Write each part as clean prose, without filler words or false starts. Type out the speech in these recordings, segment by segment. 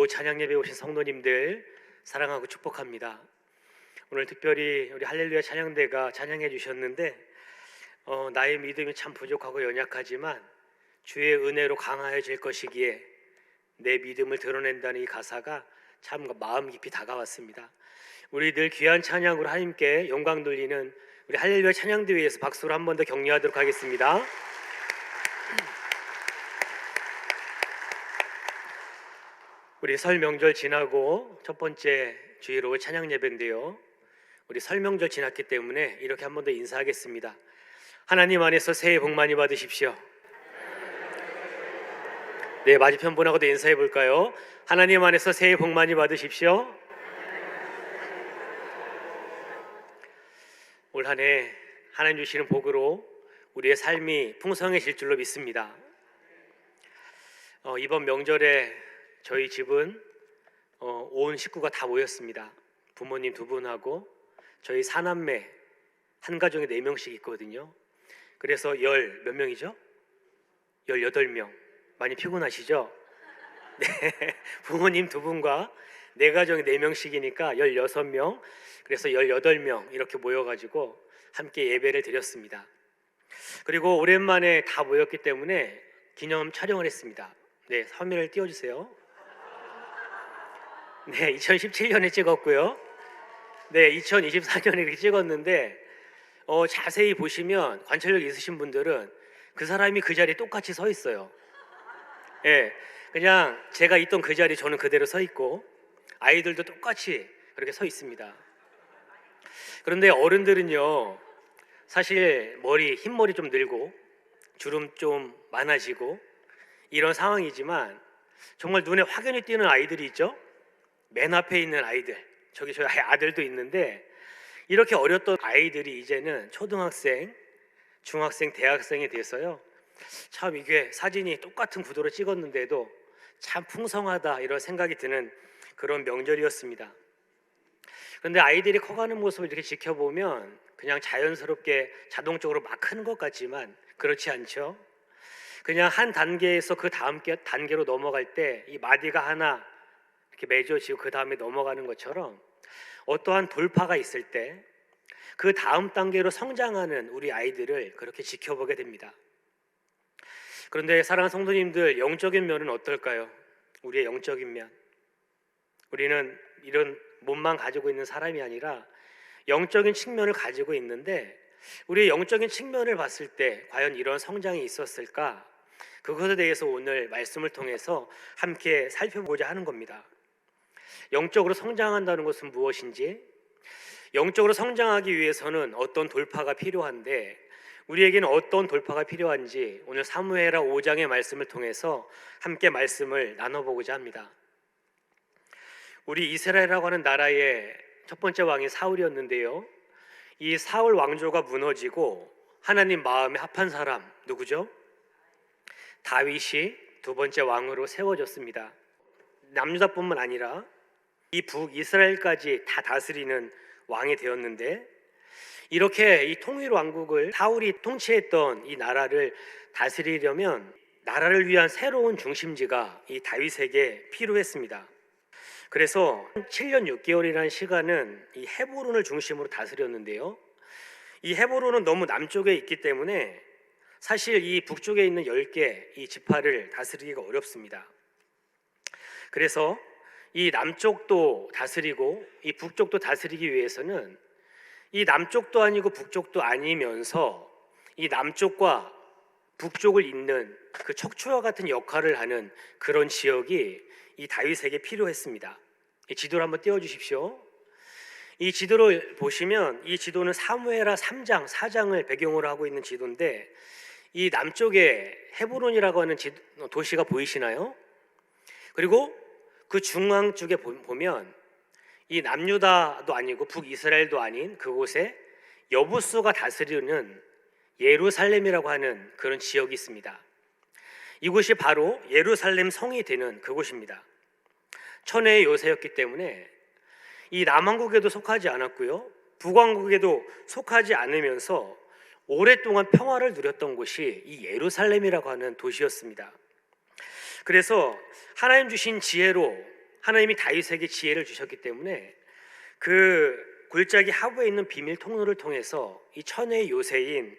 찬양 예배 오신 성도님들 사랑하고 축복합니다. 오늘 특별히 우리 할렐루야 찬양대가 찬양해 주셨는데 나의 믿음이 참 부족하고 연약하지만 주의 은혜로 강하여질 것이기에 내 믿음을 드러낸다는 이 가사가 참 마음 깊이 다가왔습니다. 우리 늘 귀한 찬양으로 하나님께 영광 돌리는 우리 할렐루야 찬양대 위에서 박수로 한 번 더 격려하도록 하겠습니다. 우리 설 명절 지나고 첫 번째 주일로 찬양 예배인데요, 우리 설 명절 지났기 때문에 이렇게 한 번 더 인사하겠습니다. 하나님 안에서 새해 복 많이 받으십시오. 네, 맞은편 분하고도 인사해 볼까요? 하나님 안에서 새해 복 많이 받으십시오. 올 한 해 하나님 주시는 복으로 우리의 삶이 풍성해질 줄로 믿습니다. 이번 명절에 저희 집은 온 식구가 다 모였습니다. 부모님 두 분하고 저희 사남매 한 가정에 4명씩 있거든요. 그래서 몇 명이죠? 18명. 많이 피곤하시죠? 네, 부모님 두 분과 4가정에 4명씩이니까 16명, 그래서 18명 이렇게 모여가지고 함께 예배를 드렸습니다. 그리고 오랜만에 다 모였기 때문에 기념 촬영을 했습니다. 네, 화면을 띄워주세요. 네, 2017년에 찍었고요. 네, 2024년에 찍었는데 자세히 보시면 관찰력 있으신 분들은 그 사람이 그 자리에 똑같이 서 있어요. 예, 그냥 제가 있던 그 자리 저는 그대로 서 있고 아이들도 똑같이 그렇게 서 있습니다. 그런데 어른들은요, 사실 흰머리 좀 늘고 주름 좀 많아지고 이런 상황이지만 정말 눈에 확연히 띄는 아이들이 있죠. 맨 앞에 있는 아이들, 저희 아들도 있는데 이렇게 어렸던 아이들이 이제는 초등학생, 중학생, 대학생이 돼서요, 참 이게 사진이 똑같은 구도로 찍었는데도 참 풍성하다 이런 생각이 드는 그런 명절이었습니다. 그런데 아이들이 커가는 모습을 이렇게 지켜보면 그냥 자연스럽게 자동적으로 막 크는 것 같지만 그렇지 않죠. 그냥 한 단계에서 그 다음 단계로 넘어갈 때 이 마디가 하나 이렇게 맺어지고 그 다음에 넘어가는 것처럼 어떠한 돌파가 있을 때 그 다음 단계로 성장하는 우리 아이들을 그렇게 지켜보게 됩니다. 그런데 사랑하는 성도님들, 영적인 면은 어떨까요? 우리의 영적인 면, 우리는 이런 몸만 가지고 있는 사람이 아니라 영적인 측면을 가지고 있는데 우리의 영적인 측면을 봤을 때 과연 이런 성장이 있었을까? 그것에 대해서 오늘 말씀을 통해서 함께 살펴보고자 하는 겁니다. 영적으로 성장한다는 것은 무엇인지, 영적으로 성장하기 위해서는 어떤 돌파가 필요한데 우리에게는 어떤 돌파가 필요한지 오늘 사무엘하 5장의 말씀을 통해서 함께 말씀을 나눠보고자 합니다. 우리 이스라엘이라고 하는 나라의 첫 번째 왕이 사울이었는데요, 이 사울 왕조가 무너지고 하나님 마음에 합한 사람 누구죠? 다윗이 두 번째 왕으로 세워졌습니다. 남유다뿐만 아니라 이 북이스라엘까지 다 다스리는 왕이 되었는데, 이렇게 이 통일 왕국을 사울이 통치했던 이 나라를 다스리려면 나라를 위한 새로운 중심지가 이 다윗에게 필요했습니다. 그래서 7년 6개월이라는 시간은 이 헤브론을 중심으로 다스렸는데요, 이 헤브론은 너무 남쪽에 있기 때문에 사실 이 북쪽에 있는 10개 이 지파를 다스리기가 어렵습니다. 그래서 이 남쪽도 다스리고 이 북쪽도 다스리기 위해서는 이 남쪽도 아니고 북쪽도 아니면서 이 남쪽과 북쪽을 잇는 그 척추와 같은 역할을 하는 그런 지역이 이 다윗에게 필요했습니다. 이 지도를 한번 띄워주십시오. 이 지도를 보시면 이 지도는 사무엘하 3장, 4장을 배경으로 하고 있는 지도인데 이 남쪽에 헤브론이라고 하는 도시가 보이시나요? 그리고 그 중앙 쪽에 보면 이 남유다도 아니고 북이스라엘도 아닌 그곳에 여부수가 다스리는 예루살렘이라고 하는 그런 지역이 있습니다. 이곳이 바로 예루살렘 성이 되는 그곳입니다. 천혜의 요새였기 때문에 이 남왕국에도 속하지 않았고요, 북왕국에도 속하지 않으면서 오랫동안 평화를 누렸던 곳이 이 예루살렘이라고 하는 도시였습니다. 그래서 하나님 주신 지혜로 하나님이 다윗에게 지혜를 주셨기 때문에 그 골짜기 하부에 있는 비밀 통로를 통해서 이 천의 요새인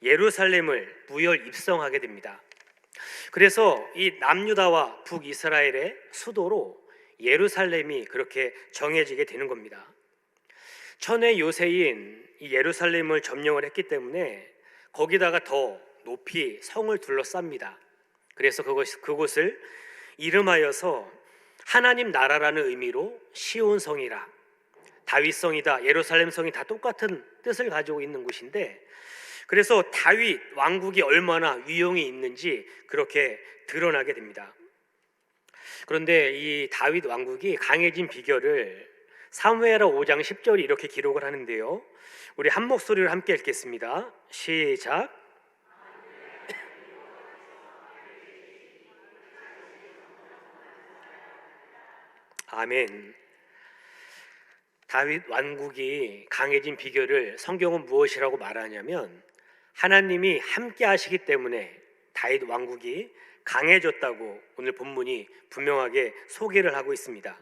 예루살렘을 무혈 입성하게 됩니다. 그래서 이 남유다와 북이스라엘의 수도로 예루살렘이 그렇게 정해지게 되는 겁니다. 천의 요새인 이 예루살렘을 점령을 했기 때문에 거기다가 더 높이 성을 둘러쌉니다. 그래서 그곳을 이름하여서 하나님 나라라는 의미로 시온성이라, 다윗성이다, 예루살렘성이 다 똑같은 뜻을 가지고 있는 곳인데, 그래서 다윗 왕국이 얼마나 위용이 있는지 그렇게 드러나게 됩니다. 그런데 이 다윗 왕국이 강해진 비결을 사무엘하 5장 10절이 이렇게 기록을 하는데요, 우리 한 목소리로 함께 읽겠습니다. 시작. 아멘. 다윗 왕국이 강해진 비결을 성경은 무엇이라고 말하냐면, 하나님이 함께 하시기 때문에 다윗 왕국이 강해졌다고 오늘 본문이 분명하게 소개를 하고 있습니다.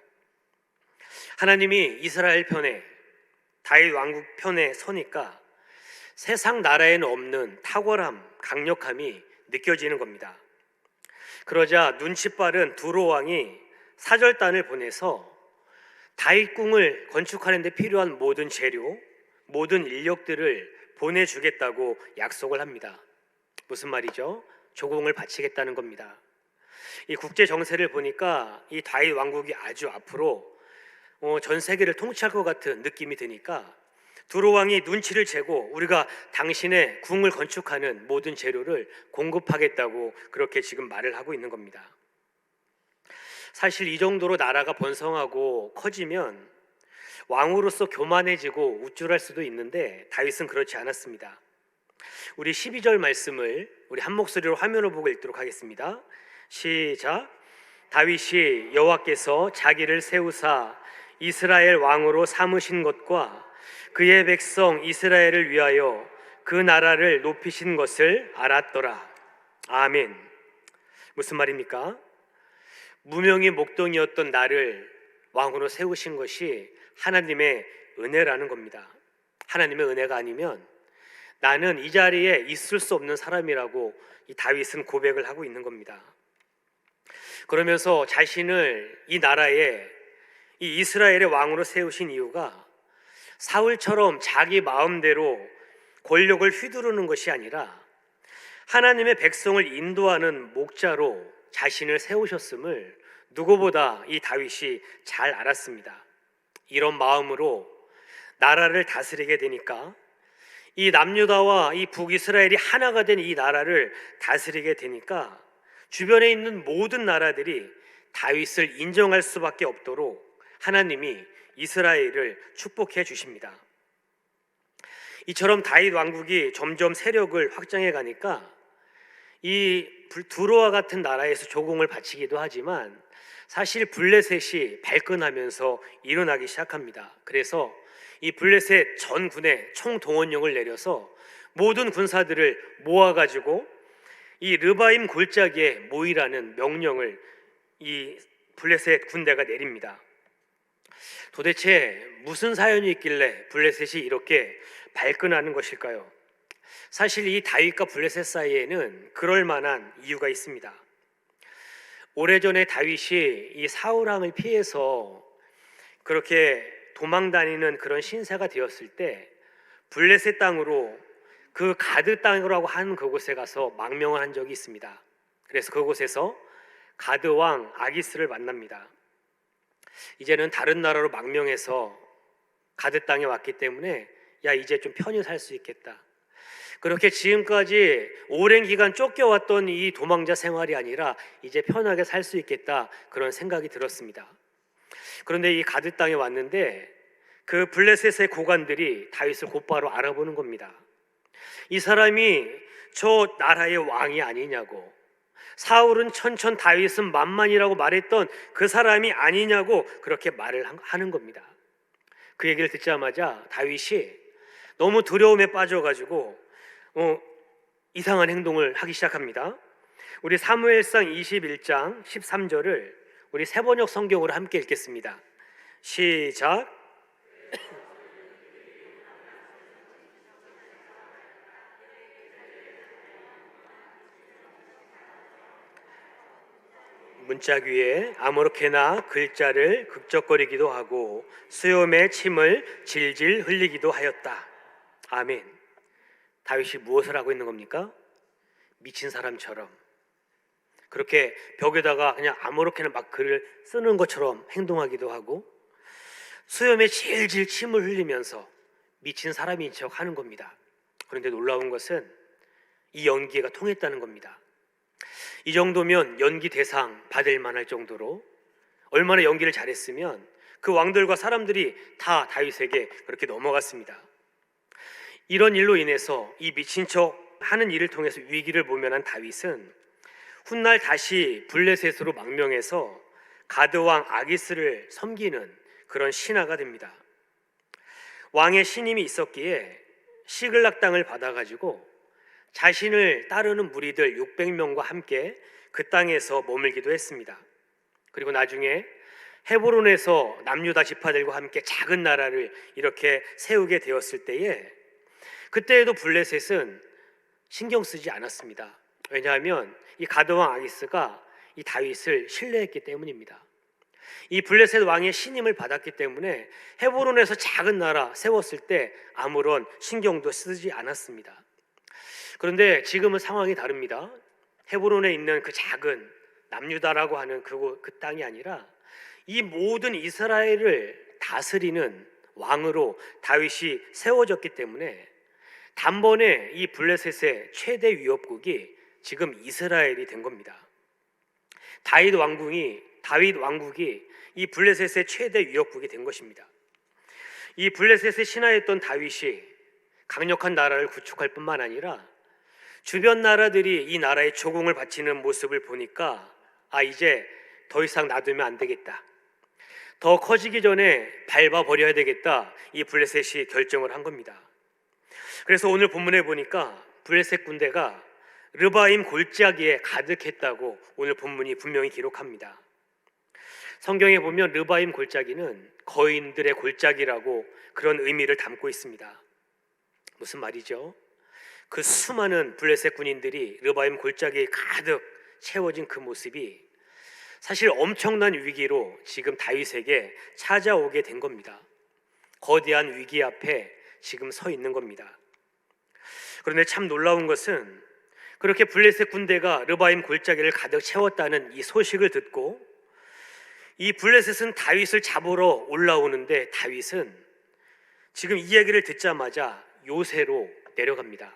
하나님이 이스라엘 편에, 다윗 왕국 편에 서니까 세상 나라에는 없는 탁월함, 강력함이 느껴지는 겁니다. 그러자 눈치 빠른 두로 왕이 사절단을 보내서 다윗 궁을 건축하는 데 필요한 모든 재료, 모든 인력들을 보내주겠다고 약속을 합니다. 무슨 말이죠? 조공을 바치겠다는 겁니다. 이 국제 정세를 보니까 이 다윗 왕국이 아주 앞으로 전 세계를 통치할 것 같은 느낌이 드니까 두로 왕이 눈치를 채고 우리가 당신의 궁을 건축하는 모든 재료를 공급하겠다고 그렇게 지금 말을 하고 있는 겁니다. 사실 이 정도로 나라가 번성하고 커지면 왕으로서 교만해지고 우쭐할 수도 있는데 다윗은 그렇지 않았습니다. 우리 12절 말씀을 우리 한 목소리로 화면을 보고 읽도록 하겠습니다. 시작. 다윗이 여호와께서 자기를 세우사 이스라엘 왕으로 삼으신 것과 그의 백성 이스라엘을 위하여 그 나라를 높이신 것을 알았더라. 아멘. 무슨 말입니까? 무명의 목동이었던 나를 왕으로 세우신 것이 하나님의 은혜라는 겁니다. 하나님의 은혜가 아니면 나는 이 자리에 있을 수 없는 사람이라고 이 다윗은 고백을 하고 있는 겁니다. 그러면서 자신을 이 나라에, 이 이스라엘의 왕으로 세우신 이유가 사울처럼 자기 마음대로 권력을 휘두르는 것이 아니라 하나님의 백성을 인도하는 목자로 자신을 세우셨음을 누구보다 이 다윗이 잘 알았습니다. 이런 마음으로 나라를 다스리게 되니까 이 남유다와 이 북이스라엘이 하나가 된 이 나라를 다스리게 되니까 주변에 있는 모든 나라들이 다윗을 인정할 수밖에 없도록 하나님이 이스라엘을 축복해 주십니다. 이처럼 다윗 왕국이 점점 세력을 확장해 가니까 이 두로와 같은 나라에서 조공을 바치기도 하지만 사실 블레셋이 발끈하면서 일어나기 시작합니다. 그래서 이 블레셋 전군에 총동원령을 내려서 모든 군사들을 모아가지고 이 르바임 골짜기에 모이라는 명령을 이 블레셋 군대가 내립니다. 도대체 무슨 사연이 있길래 블레셋이 이렇게 발끈하는 것일까요? 사실 이 다윗과 블레셋 사이에는 그럴 만한 이유가 있습니다. 오래전에 다윗이 이 사울 왕을 피해서 그렇게 도망 다니는 그런 신세가 되었을 때 블레셋 땅으로, 그 가드 땅이라고 하는 그곳에 가서 망명을 한 적이 있습니다. 그래서 그곳에서 가드 왕 아기스를 만납니다. 이제는 다른 나라로 망명해서 가드 땅에 왔기 때문에 야, 이제 좀 편히 살 수 있겠다. 그렇게 지금까지 오랜 기간 쫓겨왔던 이 도망자 생활이 아니라 이제 편하게 살 수 있겠다, 그런 생각이 들었습니다. 그런데 이 가드 땅에 왔는데 그 블레셋의 고관들이 다윗을 곧바로 알아보는 겁니다. 이 사람이 저 나라의 왕이 아니냐고, 사울은 천천 다윗은 만만이라고 말했던 그 사람이 아니냐고 그렇게 말을 하는 겁니다. 그 얘기를 듣자마자 다윗이 너무 두려움에 빠져가지고 이상한 행동을 하기 시작합니다. 우리 사무엘상 21장 13절을 우리 세번역 성경으로 함께 읽겠습니다. 시작. 문짝 위에 아무렇게나 글자를 극적거리기도 하고 수염에 침을 질질 흘리기도 하였다. 아멘. 다윗이 무엇을 하고 있는 겁니까? 미친 사람처럼 그렇게 벽에다가 그냥 아무렇게나 막 글을 쓰는 것처럼 행동하기도 하고 수염에 질질 침을 흘리면서 미친 사람인 척 하는 겁니다. 그런데 놀라운 것은 이 연기가 통했다는 겁니다. 이 정도면 연기 대상 받을 만할 정도로 얼마나 연기를 잘했으면 그 왕들과 사람들이 다 다윗에게 그렇게 넘어갔습니다. 이런 일로 인해서 이 미친 척 하는 일을 통해서 위기를 모면한 다윗은 훗날 다시 블레셋으로 망명해서 가드왕 아기스를 섬기는 그런 신하가 됩니다. 왕의 신임이 있었기에 시글락 땅을 받아가지고 자신을 따르는 무리들 600명과 함께 그 땅에서 머물기도 했습니다. 그리고 나중에 헤브론에서 남유다 지파들과 함께 작은 나라를 이렇게 세우게 되었을 때에 그때에도 블레셋은 신경 쓰지 않았습니다. 왜냐하면 이 가드왕 아기스가 이 다윗을 신뢰했기 때문입니다. 이 블레셋 왕의 신임을 받았기 때문에 헤브론에서 작은 나라 세웠을 때 아무런 신경도 쓰지 않았습니다. 그런데 지금은 상황이 다릅니다. 헤브론에 있는 그 작은 남유다라고 하는 그 땅이 아니라 이 모든 이스라엘을 다스리는 왕으로 다윗이 세워졌기 때문에 단번에 이 블레셋의 최대 위협국이 지금 이스라엘이 된 겁니다. 다윗 왕국이 이 블레셋의 최대 위협국이 된 것입니다. 이 블레셋의 신하였던 다윗이 강력한 나라를 구축할 뿐만 아니라 주변 나라들이 이 나라에 조공을 바치는 모습을 보니까 이제 더 이상 놔두면 안 되겠다. 더 커지기 전에 밟아버려야 되겠다. 이 블레셋이 결정을 한 겁니다. 그래서 오늘 본문에 보니까 블레셋 군대가 르바임 골짜기에 가득했다고 오늘 본문이 분명히 기록합니다. 성경에 보면 르바임 골짜기는 거인들의 골짜기라고 그런 의미를 담고 있습니다. 무슨 말이죠? 그 수많은 블레셋 군인들이 르바임 골짜기에 가득 채워진 그 모습이 사실 엄청난 위기로 지금 다윗에게 찾아오게 된 겁니다. 거대한 위기 앞에 지금 서 있는 겁니다. 그런데 참 놀라운 것은 그렇게 블레셋 군대가 르바임 골짜기를 가득 채웠다는 이 소식을 듣고 이 블레셋은 다윗을 잡으러 올라오는데 다윗은 지금 이 이야기를 듣자마자 요새로 내려갑니다.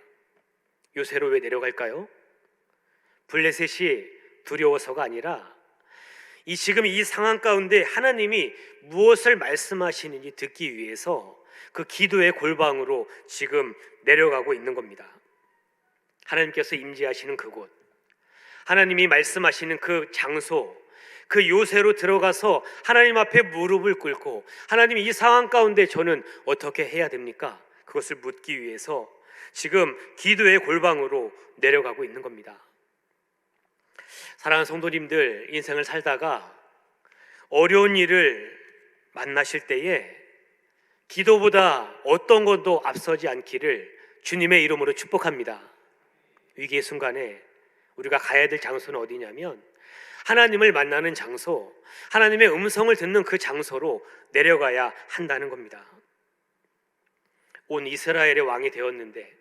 요새로 왜 내려갈까요? 블레셋이 두려워서가 아니라 지금 이 상황 가운데 하나님이 무엇을 말씀하시는지 듣기 위해서 그 기도의 골방으로 지금 내려가고 있는 겁니다. 하나님께서 임재하시는 그곳, 하나님이 말씀하시는 그 장소, 그 요새로 들어가서 하나님 앞에 무릎을 꿇고 하나님, 이 상황 가운데 저는 어떻게 해야 됩니까? 그것을 묻기 위해서 지금 기도의 골방으로 내려가고 있는 겁니다. 사랑하는 성도님들, 인생을 살다가 어려운 일을 만나실 때에 기도보다 어떤 것도 앞서지 않기를 주님의 이름으로 축복합니다. 위기의 순간에 우리가 가야 될 장소는 어디냐면 하나님을 만나는 장소, 하나님의 음성을 듣는 그 장소로 내려가야 한다는 겁니다. 온 이스라엘의 왕이 되었는데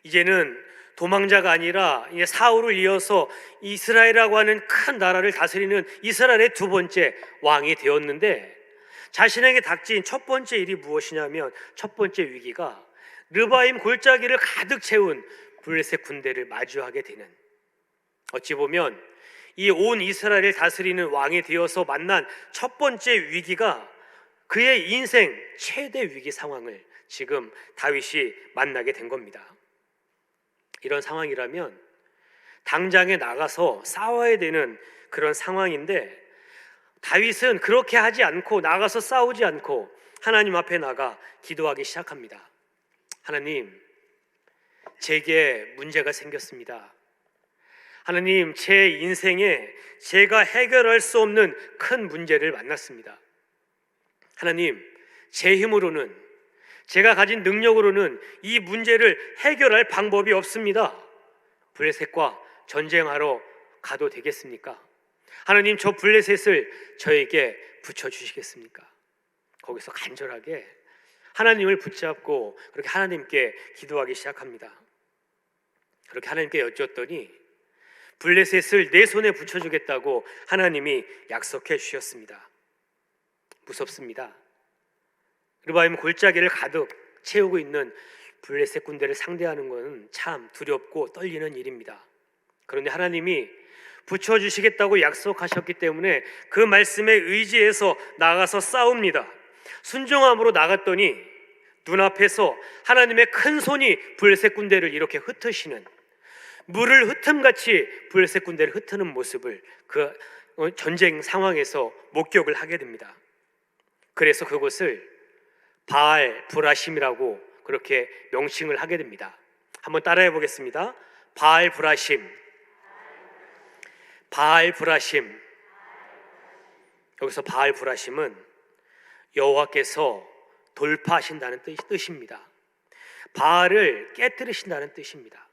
이제는 도망자가 아니라 사울을 이어서 이스라엘이라고 하는 큰 나라를 다스리는 이스라엘의 두 번째 왕이 되었는데 자신에게 닥친 첫 번째 일이 무엇이냐면 첫 번째 위기가 르바임 골짜기를 가득 채운 블레셋 군대를 마주하게 되는, 어찌 보면 이 온 이스라엘을 다스리는 왕이 되어서 만난 첫 번째 위기가 그의 인생 최대 위기 상황을 지금 다윗이 만나게 된 겁니다. 이런 상황이라면 당장에 나가서 싸워야 되는 그런 상황인데 다윗은 그렇게 하지 않고, 나가서 싸우지 않고 하나님 앞에 나가 기도하기 시작합니다. 하나님, 제게 문제가 생겼습니다. 하나님, 제 인생에 제가 해결할 수 없는 큰 문제를 만났습니다. 하나님, 제 힘으로는, 제가 가진 능력으로는 이 문제를 해결할 방법이 없습니다. 블레셋과 전쟁하러 가도 되겠습니까? 하나님, 저 블레셋을 저에게 붙여주시겠습니까? 거기서 간절하게 하나님을 붙잡고 그렇게 하나님께 기도하기 시작합니다. 그렇게 하나님께 여쭈었더니 블레셋을 내 손에 붙여주겠다고 하나님이 약속해 주셨습니다. 무섭습니다. 르바임 골짜기를 가득 채우고 있는 블레셋 군대를 상대하는 것은 참 두렵고 떨리는 일입니다. 그런데 하나님이 붙여주시겠다고 약속하셨기 때문에 그 말씀에 의지해서 나가서 싸웁니다. 순종함으로 나갔더니 눈앞에서 하나님의 큰 손이 블레셋 군대를 이렇게 흩으시는, 물을 흩음같이 블레셋 군대를 흩트는 모습을 그 전쟁 상황에서 목격을 하게 됩니다. 그래서 그곳을 바알 브라심이라고 그렇게 명칭을 하게 됩니다. 한번 따라해 보겠습니다. 바알 브라심. 바알 브라심. 여기서 바알 브라심은 여호와께서 돌파하신다는 뜻입니다. 바알을 깨뜨리신다는 뜻입니다.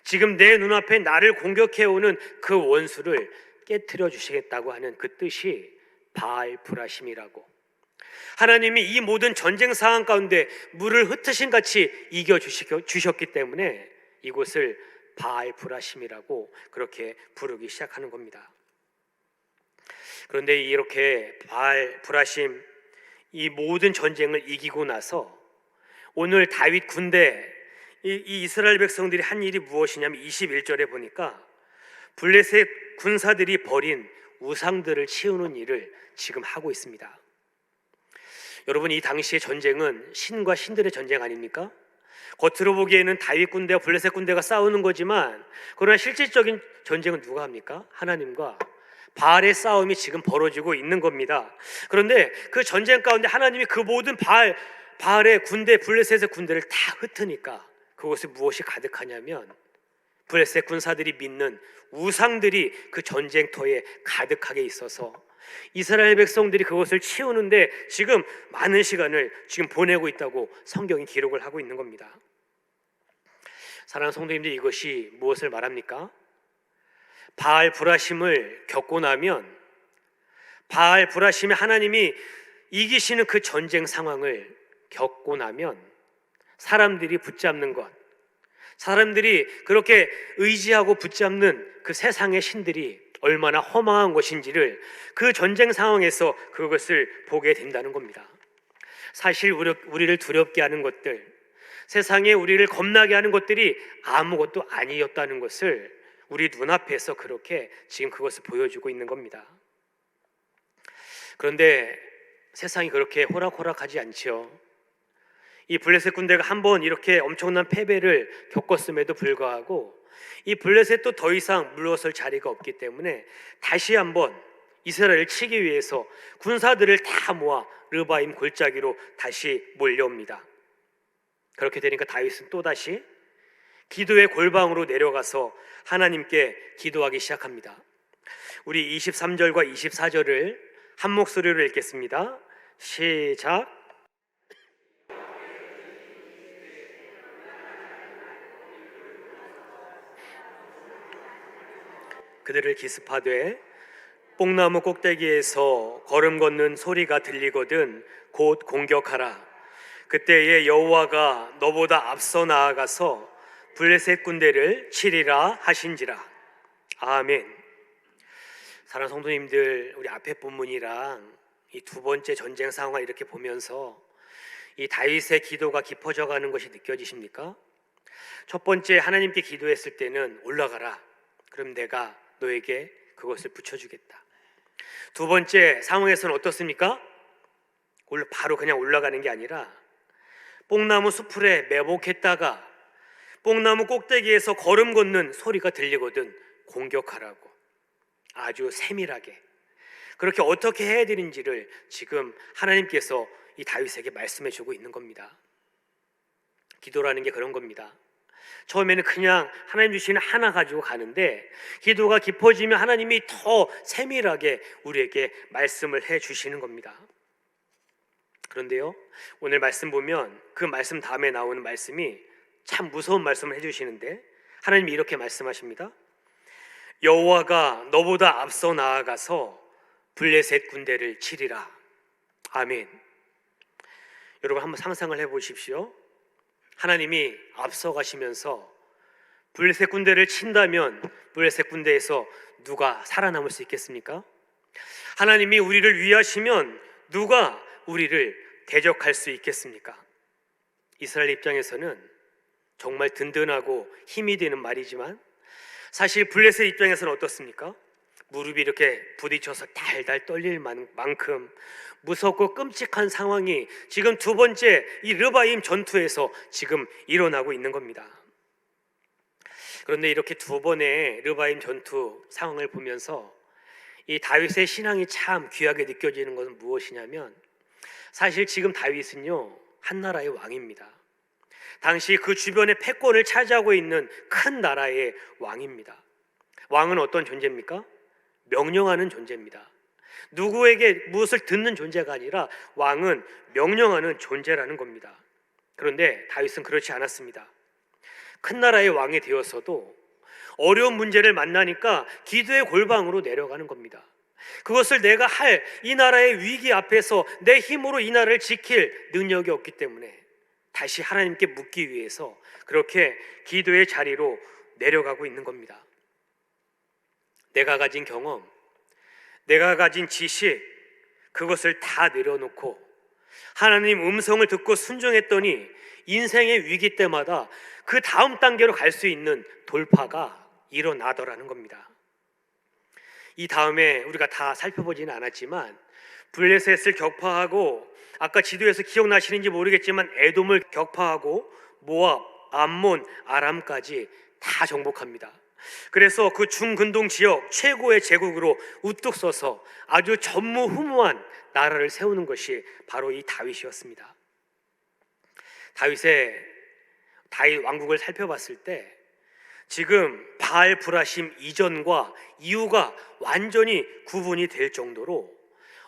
지금 내 눈앞에 나를 공격해오는 그 원수를 깨뜨려 주시겠다고 하는 그 뜻이 바알 브라심이라고, 하나님이 이 모든 전쟁 상황 가운데 물을 흩으신 같이 이겨 주셨기 때문에 이곳을 바알 브라심이라고 그렇게 부르기 시작하는 겁니다. 그런데 이렇게 바알 브라심, 이 모든 전쟁을 이기고 나서 오늘 다윗 군대, 이 이스라엘 백성들이 한 일이 무엇이냐면 21절에 보니까 블레셋 군사들이 버린 우상들을 치우는 일을 지금 하고 있습니다. 여러분, 이 당시의 전쟁은 신과 신들의 전쟁 아닙니까? 겉으로 보기에는 다윗 군대와 블레셋 군대가 싸우는 거지만, 그러나 실질적인 전쟁은 누가 합니까? 하나님과 바알의 싸움이 지금 벌어지고 있는 겁니다. 그런데 그 전쟁 가운데 하나님이 그 모든 바알의 군대, 블레셋의 군대를 다 흩으니까 그곳에 무엇이 가득하냐면 블레셋 군사들이 믿는 우상들이 그 전쟁터에 가득하게 있어서 이스라엘 백성들이 그것을 치우는데 지금 많은 시간을 지금 보내고 있다고 성경이 기록을 하고 있는 겁니다. 사랑하는 성도님들, 이것이 무엇을 말합니까? 바알 브라심을 겪고 나면, 바알 브라심의 하나님이 이기시는 그 전쟁 상황을 겪고 나면 사람들이 붙잡는 것, 사람들이 그렇게 의지하고 붙잡는 그 세상의 신들이 얼마나 허망한 것인지를 그 전쟁 상황에서 그것을 보게 된다는 겁니다. 사실 우리를 두렵게 하는 것들, 세상에 우리를 겁나게 하는 것들이 아무것도 아니었다는 것을 우리 눈앞에서 그렇게 지금 그것을 보여주고 있는 겁니다. 그런데 세상이 그렇게 호락호락하지 않죠. 이 블레셋 군대가 한번 이렇게 엄청난 패배를 겪었음에도 불구하고 이 블레셋도 더 이상 물러설 자리가 없기 때문에 다시 한번 이스라엘을 치기 위해서 군사들을 다 모아 르바임 골짜기로 다시 몰려옵니다. 그렇게 되니까 다윗은 또다시 기도의 골방으로 내려가서 하나님께 기도하기 시작합니다. 우리 23절과 24절을 한 목소리로 읽겠습니다. 시작. 그들을 기습하되 뽕나무 꼭대기에서 걸음 걷는 소리가 들리거든 곧 공격하라. 그때에 여호와가 너보다 앞서 나아가서 블레셋 군대를 치리라 하신지라. 아멘. 사랑하는 성도님들, 우리 앞에 본문이랑 이 두 번째 전쟁 상황을 이렇게 보면서 이 다윗의 기도가 깊어져 가는 것이 느껴지십니까? 첫 번째, 하나님께 기도했을 때는 올라가라, 그럼 내가 너에게 그것을 붙여주겠다. 두 번째 상황에서는 어떻습니까? 바로 그냥 올라가는 게 아니라 뽕나무 수풀에 매복했다가 뽕나무 꼭대기에서 걸음 걷는 소리가 들리거든 공격하라고, 아주 세밀하게 그렇게 어떻게 해야 되는지를 지금 하나님께서 이 다윗에게 말씀해 주고 있는 겁니다. 기도라는 게 그런 겁니다. 처음에는 그냥 하나님 주시는 하나 가지고 가는데 기도가 깊어지면 하나님이 더 세밀하게 우리에게 말씀을 해 주시는 겁니다. 그런데요, 오늘 말씀 보면 그 말씀 다음에 나오는 말씀이 참 무서운 말씀을 해주시는데 하나님이 이렇게 말씀하십니다. 여호와가 너보다 앞서 나아가서 블레셋 군대를 치리라. 아멘. 여러분 한번 상상을 해보십시오. 하나님이 앞서가시면서 블레셋 군대를 친다면 블레셋 군대에서 누가 살아남을 수 있겠습니까? 하나님이 우리를 위하시면 누가 우리를 대적할 수 있겠습니까? 이스라엘 입장에서는 정말 든든하고 힘이 되는 말이지만 사실 블레셋 입장에서는 어떻습니까? 무릎이 이렇게 부딪혀서 달달 떨릴 만큼 무섭고 끔찍한 상황이 지금 두 번째 이 르바임 전투에서 지금 일어나고 있는 겁니다. 그런데 이렇게 두 번의 르바임 전투 상황을 보면서 이 다윗의 신앙이 참 귀하게 느껴지는 것은 무엇이냐면 사실 지금 다윗은요 한 나라의 왕입니다. 당시 그 주변의 패권을 차지하고 있는 큰 나라의 왕입니다. 왕은 어떤 존재입니까? 명령하는 존재입니다. 누구에게 무엇을 듣는 존재가 아니라 왕은 명령하는 존재라는 겁니다. 그런데 다윗은 그렇지 않았습니다. 큰 나라의 왕이 되었어도 어려운 문제를 만나니까 기도의 골방으로 내려가는 겁니다. 그것을 내가 할 이 나라의 위기 앞에서 내 힘으로 이 나라를 지킬 능력이 없기 때문에 다시 하나님께 묻기 위해서 그렇게 기도의 자리로 내려가고 있는 겁니다. 내가 가진 경험, 내가 가진 지식, 그것을 다 내려놓고 하나님 음성을 듣고 순종했더니 인생의 위기 때마다 그 다음 단계로 갈 수 있는 돌파가 일어나더라는 겁니다. 이 다음에 우리가 다 살펴보지는 않았지만 블레셋을 격파하고 아까 지도에서 기억나시는지 모르겠지만 에돔을 격파하고 모압, 암몬, 아람까지 다 정복합니다. 그래서 그 중근동 지역 최고의 제국으로 우뚝 서서 아주 전무후무한 나라를 세우는 것이 바로 이 다윗이었습니다. 다윗 왕국을 살펴봤을 때 지금 바알 브라심 이전과 이후가 완전히 구분이 될 정도로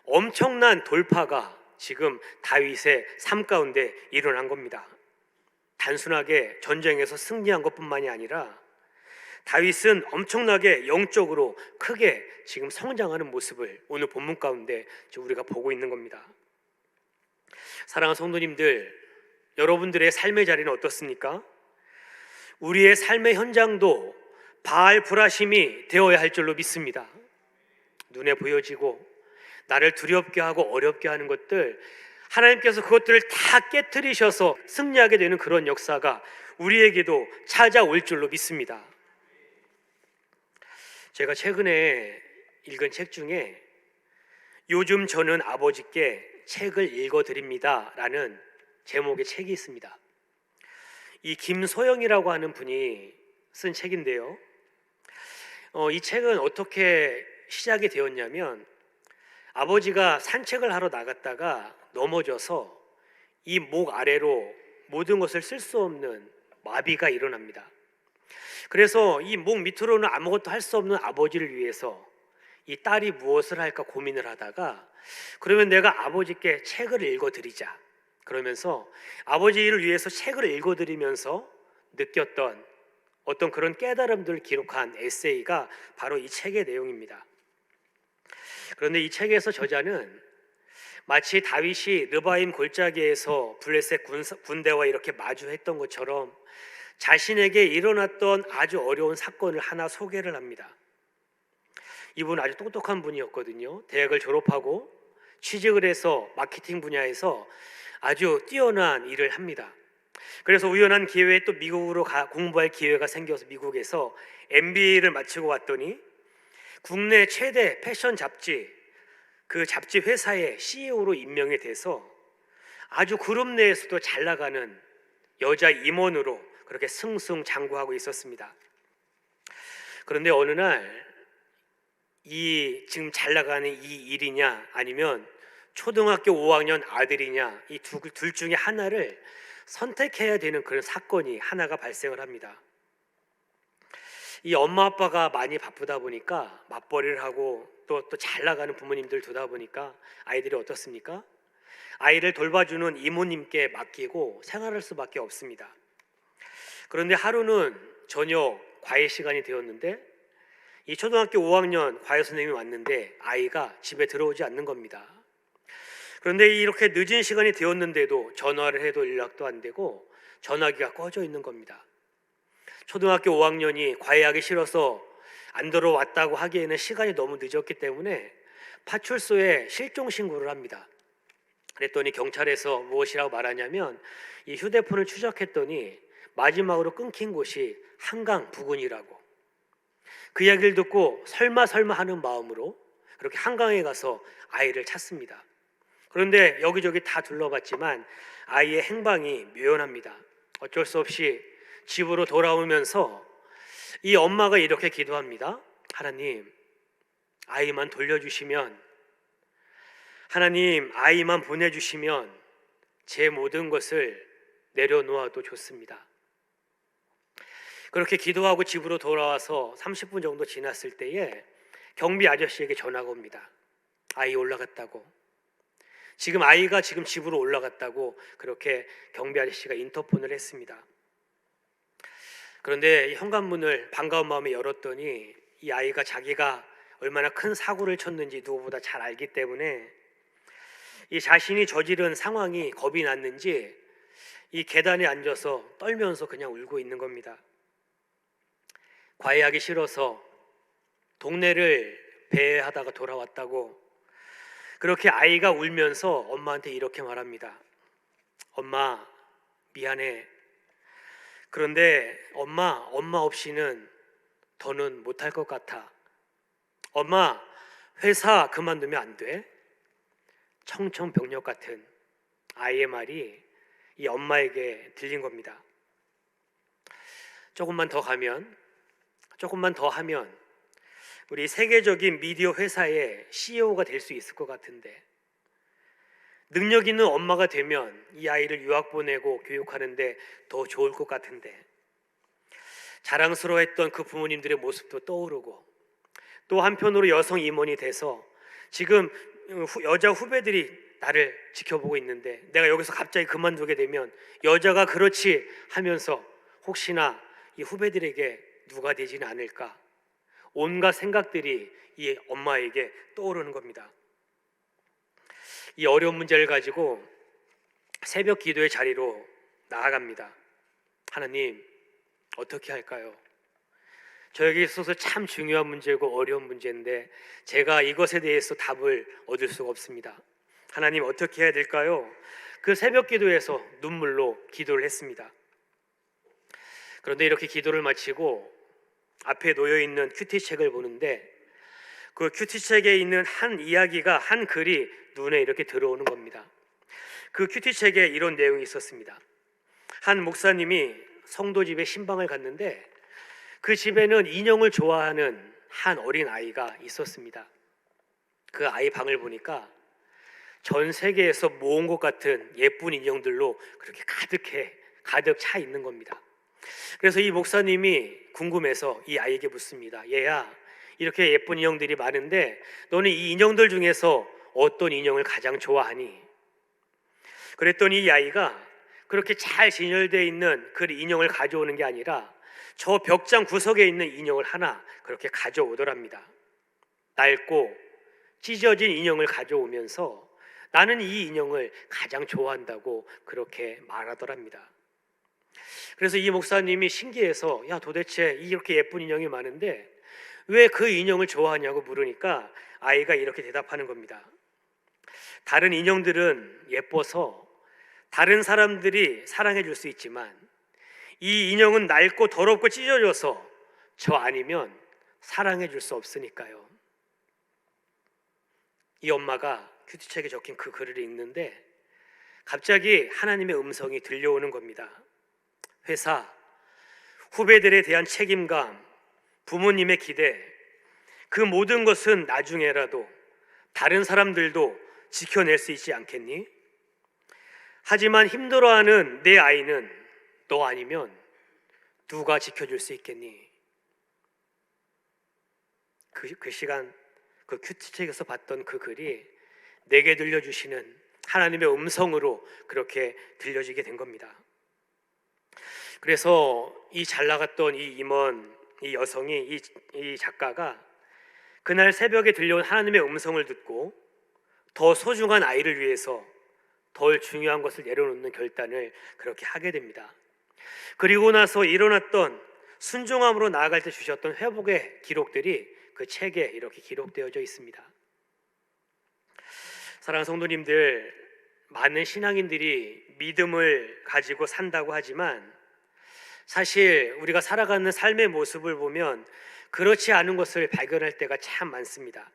엄청난 돌파가 지금 다윗의 삶 가운데 일어난 겁니다. 단순하게 전쟁에서 승리한 것뿐만이 아니라 다윗은 엄청나게 영적으로 크게 지금 성장하는 모습을 오늘 본문 가운데 우리가 보고 있는 겁니다. 사랑하는 성도님들, 여러분들의 삶의 자리는 어떻습니까? 우리의 삶의 현장도 바알 브라심이 되어야 할 줄로 믿습니다. 눈에 보여지고 나를 두렵게 하고 어렵게 하는 것들, 하나님께서 그것들을 다 깨트리셔서 승리하게 되는 그런 역사가 우리에게도 찾아올 줄로 믿습니다. 제가 최근에 읽은 책 중에 요즘 저는 아버지께 책을 읽어드립니다 라는 제목의 책이 있습니다. 이 김소영이라고 하는 분이 쓴 책인데요, 이 책은 어떻게 시작이 되었냐면 아버지가 산책을 하러 나갔다가 넘어져서 이 목 아래로 모든 것을 쓸 수 없는 마비가 일어납니다. 그래서 이 목 밑으로는 아무것도 할 수 없는 아버지를 위해서 이 딸이 무엇을 할까 고민을 하다가 그러면 내가 아버지께 책을 읽어드리자 그러면서 아버지를 위해서 책을 읽어드리면서 느꼈던 어떤 그런 깨달음들을 기록한 에세이가 바로 이 책의 내용입니다. 그런데 이 책에서 저자는 마치 다윗이 르바임 골짜기에서 블레셋 군대와 이렇게 마주했던 것처럼 자신에게 일어났던 아주 어려운 사건을 하나 소개를 합니다. 이분은 아주 똑똑한 분이었거든요. 대학을 졸업하고 취직을 해서 마케팅 분야에서 아주 뛰어난 일을 합니다. 그래서 우연한 기회에 또 미국으로 공부할 기회가 생겨서 미국에서 MBA를 마치고 왔더니 국내 최대 패션 잡지, 그 잡지 회사의 CEO로 임명이 돼서 아주 그룹 내에서도 잘 나가는 여자 임원으로 그렇게 승승장구하고 있었습니다. 그런데 어느 날 이 지금 잘 나가는 이 일이냐 아니면 초등학교 5학년 아들이냐 이 둘 중에 하나를 선택해야 되는 그런 사건이 하나가 발생을 합니다. 이 엄마 아빠가 많이 바쁘다 보니까 맞벌이를 하고 또 잘 나가는 부모님들 두다 보니까 아이들이 어떻습니까? 아이를 돌봐주는 이모님께 맡기고 생활할 수밖에 없습니다. 그런데 하루는 저녁 과외 시간이 되었는데 이 초등학교 5학년 과외 선생님이 왔는데 아이가 집에 들어오지 않는 겁니다. 그런데 이렇게 늦은 시간이 되었는데도 전화를 해도 연락도 안 되고 전화기가 꺼져 있는 겁니다. 초등학교 5학년이 과외하기 싫어서 안 들어왔다고 하기에는 시간이 너무 늦었기 때문에 파출소에 실종 신고를 합니다. 그랬더니 경찰에서 무엇이라고 말하냐면 이 휴대폰을 추적했더니 마지막으로 끊긴 곳이 한강 부근이라고. 그 이야기를 듣고 설마 하는 마음으로 그렇게 한강에 가서 아이를 찾습니다. 그런데 여기저기 다 둘러봤지만 아이의 행방이 묘연합니다. 어쩔 수 없이 집으로 돌아오면서 이 엄마가 이렇게 기도합니다. 하나님, 아이만 돌려주시면, 하나님, 아이만 보내주시면 제 모든 것을 내려놓아도 좋습니다. 그렇게 기도하고 집으로 돌아와서 30분 정도 지났을 때에 경비 아저씨에게 전화가 옵니다. 아이 올라갔다고. 아이가 집으로 올라갔다고 그렇게 경비 아저씨가 인터폰을 했습니다. 그런데 이 현관문을 반가운 마음에 열었더니 이 아이가 자기가 얼마나 큰 사고를 쳤는지 누구보다 잘 알기 때문에 이 자신이 저지른 상황이 겁이 났는지 이 계단에 앉아서 떨면서 그냥 울고 있는 겁니다. 과외하기 싫어서 동네를 배회하다가 돌아왔다고 그렇게 아이가 울면서 엄마한테 이렇게 말합니다. 엄마, 미안해. 그런데 엄마 없이는 더는 못할 것 같아. 엄마, 회사 그만두면 안 돼? 청천벽력 같은 아이의 말이 이 엄마에게 들린 겁니다. 조금만 더 하면 우리 세계적인 미디어 회사의 CEO가 될 수 있을 것 같은데, 능력 있는 엄마가 되면 이 아이를 유학 보내고 교육하는데 더 좋을 것 같은데, 자랑스러워했던 그 부모님들의 모습도 떠오르고, 또 한편으로 여성 임원이 돼서 지금 여자 후배들이 나를 지켜보고 있는데 내가 여기서 갑자기 그만두게 되면 여자가 그렇지 하면서 혹시나 이 후배들에게 누가 되지는 않을까, 온갖 생각들이 이 엄마에게 떠오르는 겁니다. 이 어려운 문제를 가지고 새벽 기도의 자리로 나아갑니다. 하나님, 어떻게 할까요? 저에게 있어서 참 중요한 문제고 어려운 문제인데 제가 이것에 대해서 답을 얻을 수가 없습니다. 하나님, 어떻게 해야 될까요? 그 새벽 기도에서 눈물로 기도를 했습니다. 그런데 이렇게 기도를 마치고 앞에 놓여있는 큐티책을 보는데 그 큐티책에 있는 한 이야기가, 한 글이 눈에 이렇게 들어오는 겁니다. 그 큐티책에 이런 내용이 있었습니다. 한 목사님이 성도 집에 신방을 갔는데 그 집에는 인형을 좋아하는 한 어린 아이가 있었습니다. 그 아이 방을 보니까 전 세계에서 모은 것 같은 예쁜 인형들로 그렇게 가득 차 있는 겁니다. 그래서 이 목사님이 궁금해서 이 아이에게 묻습니다. 얘야, 이렇게 예쁜 인형들이 많은데 너는 이 인형들 중에서 어떤 인형을 가장 좋아하니? 그랬더니 이 아이가 그렇게 잘 진열되어 있는 그 인형을 가져오는 게 아니라 저 벽장 구석에 있는 인형을 하나 그렇게 가져오더랍니다. 낡고 찢어진 인형을 가져오면서 나는 이 인형을 가장 좋아한다고 그렇게 말하더랍니다. 그래서 이 목사님이 신기해서, 야, 도대체 이렇게 예쁜 인형이 많은데 왜 그 인형을 좋아하냐고 물으니까 아이가 이렇게 대답하는 겁니다. 다른 인형들은 예뻐서 다른 사람들이 사랑해 줄 수 있지만 이 인형은 낡고 더럽고 찢어져서 저 아니면 사랑해 줄 수 없으니까요. 이 엄마가 큐티책에 적힌 그 글을 읽는데 갑자기 하나님의 음성이 들려오는 겁니다. 회사, 후배들에 대한 책임감, 부모님의 기대, 그 모든 것은 나중에라도 다른 사람들도 지켜낼 수 있지 않겠니? 하지만 힘들어하는 내 아이는 너 아니면 누가 지켜줄 수 있겠니? 그 시간 그 큐티책에서 봤던 그 글이 내게 들려주시는 하나님의 음성으로 그렇게 들려지게 된 겁니다. 그래서 이 잘 나갔던 이 임원, 이 여성이, 이 작가가 그날 새벽에 들려온 하나님의 음성을 듣고 더 소중한 아이를 위해서 덜 중요한 것을 내려놓는 결단을 그렇게 하게 됩니다. 그리고 나서 일어났던 순종함으로 나아갈 때 주셨던 회복의 기록들이 그 책에 이렇게 기록되어져 있습니다. 사랑하는 성도님들, 많은 신앙인들이 믿음을 가지고 산다고 하지만 사실 우리가 살아가는 삶의 모습을 보면 그렇지 않은 것을 발견할 때가 참 많습니다.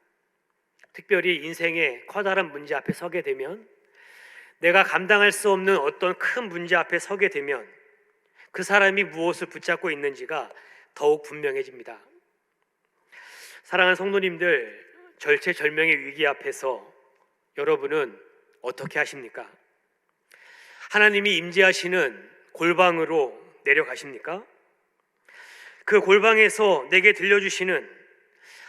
특별히 인생의 커다란 문제 앞에 서게 되면, 내가 감당할 수 없는 어떤 큰 문제 앞에 서게 되면 그 사람이 무엇을 붙잡고 있는지가 더욱 분명해집니다. 사랑하는 성도님들, 절체절명의 위기 앞에서 여러분은 어떻게 하십니까? 하나님이 임재하시는 골방으로 내려가십니까? 그 골방에서 내게 들려주시는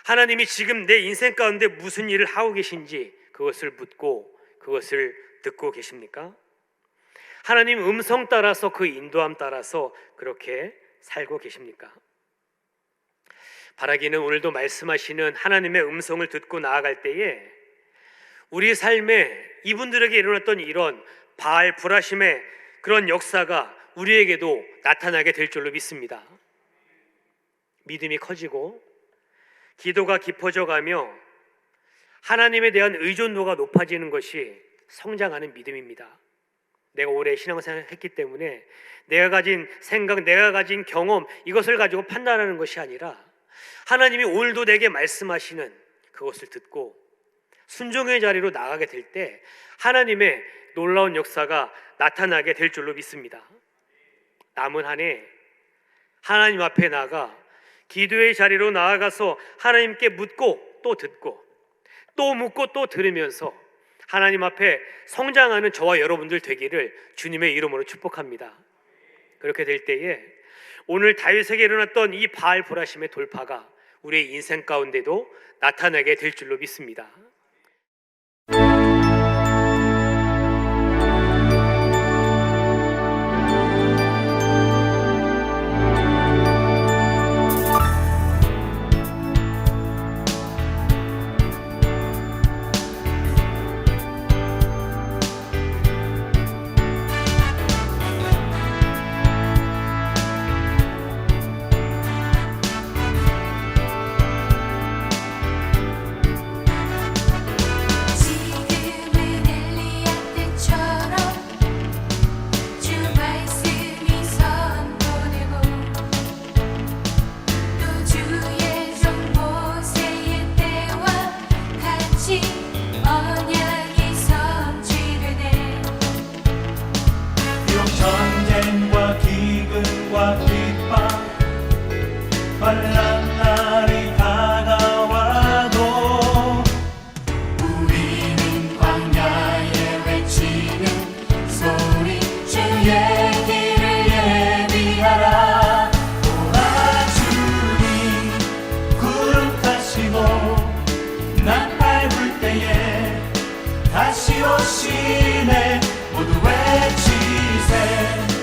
하나님이 지금 내 인생 가운데 무슨 일을 하고 계신지 그것을 묻고 그것을 듣고 계십니까? 하나님 음성 따라서, 그 인도함 따라서 그렇게 살고 계십니까? 바라기는 오늘도 말씀하시는 하나님의 음성을 듣고 나아갈 때에 우리 삶에 이분들에게 일어났던 이런 바알 불하심의 그런 역사가 우리에게도 나타나게 될 줄로 믿습니다. 믿음이 커지고 기도가 깊어져 가며 하나님에 대한 의존도가 높아지는 것이 성장하는 믿음입니다. 내가 오래 신앙생활을 했기 때문에 내가 가진 생각, 내가 가진 경험, 이것을 가지고 판단하는 것이 아니라 하나님이 오늘도 내게 말씀하시는 그것을 듣고 순종의 자리로 나가게 될 때 하나님의 놀라운 역사가 나타나게 될 줄로 믿습니다. 남은 한 해 하나님 앞에 나가 기도의 자리로 나아가서 하나님께 묻고 또 듣고 또 묻고 또 들으면서 하나님 앞에 성장하는 저와 여러분들 되기를 주님의 이름으로 축복합니다. 그렇게 될 때에 오늘 다윗에게 일어났던 이 바알 불하심의 돌파가 우리의 인생 가운데도 나타나게 될 줄로 믿습니다. 다시 오시네 모두 외치세